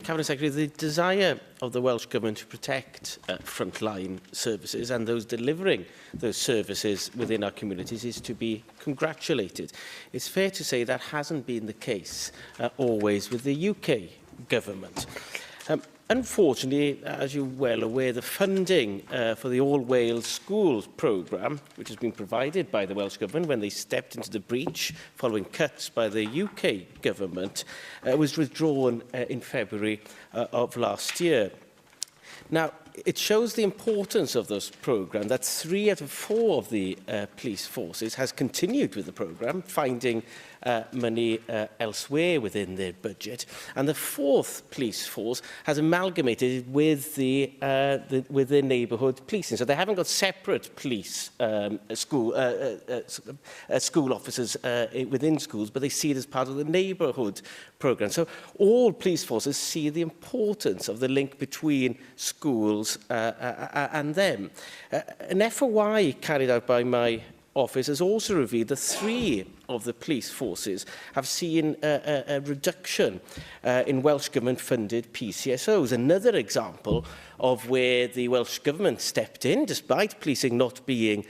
Cabinet Secretary, the desire of the Welsh Government to protect frontline services and those delivering those services within our communities is to be congratulated. It's fair to say that hasn't been the case always with the UK Government. Unfortunately, as you're well aware, the funding for the All Wales Schools programme, which has been provided by the Welsh Government when they stepped into the breach following cuts by the UK Government, was withdrawn in February of last year. Now, it shows the importance of this programme that 3 out of 4 of the police forces has continued with the programme, finding money elsewhere within their budget. And the 4th police force has amalgamated with the neighbourhood policing. So they haven't got separate police school officers within schools, but they see it as part of the neighbourhood programme. So all police forces see the importance of the link between schools and them. An FOI carried out by my office has also revealed that 3 of the police forces have seen a reduction in Welsh Government-funded PCSOs. Another example of where the Welsh Government stepped in, despite policing not being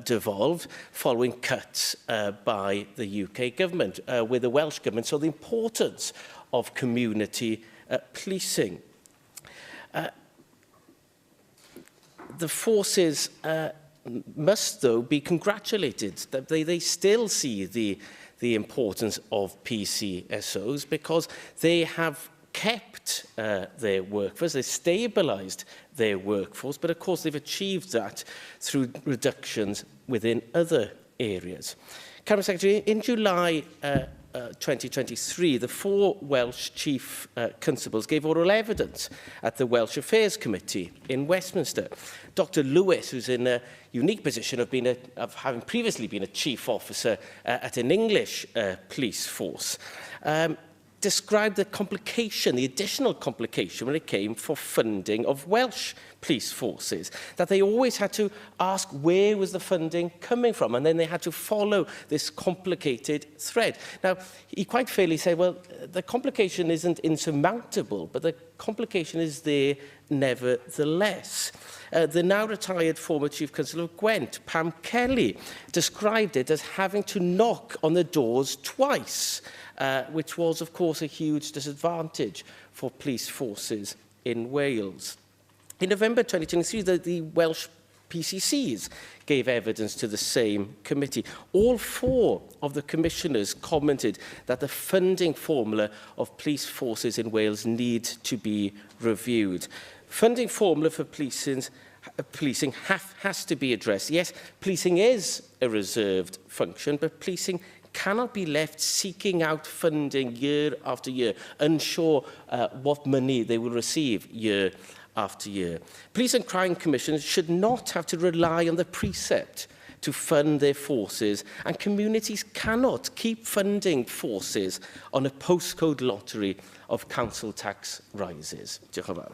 devolved, following cuts by the UK Government, where the Welsh Government saw the importance of community policing. The forces must, though, be congratulated that they still see the importance of PCSOs because they have kept their workforce, they've stabilised their workforce, but of course they've achieved that through reductions within other areas. Cabinet Secretary, in July 2023, the 4 Welsh Chief Constables gave oral evidence at the Welsh Affairs Committee in Westminster. Dr Lewis, who's in a unique position of having previously been a chief officer at an English police force, described the complication, the additional complication when it came for funding of Welsh police forces, that they always had to ask where was the funding coming from, and then they had to follow this complicated thread. Now, he quite fairly said, well, the complication isn't insurmountable, but the complication is there nevertheless. The now retired former Chief Constable of Gwent, Pam Kelly, described it as having to knock on the doors twice, which was, of course, a huge disadvantage for police forces in Wales. In November 2023, the Welsh PCCs gave evidence to the same committee. All 4 of the commissioners commented that the funding formula of police forces in Wales need to be reviewed. Funding formula for policing has to be addressed. Yes, policing is a reserved function, but policing cannot be left seeking out funding year after year, unsure what money they will receive year after year. Police and crime commissions should not have to rely on the precept to fund their forces, and communities cannot keep funding forces on a postcode lottery of council tax rises. Diolch yn fawr.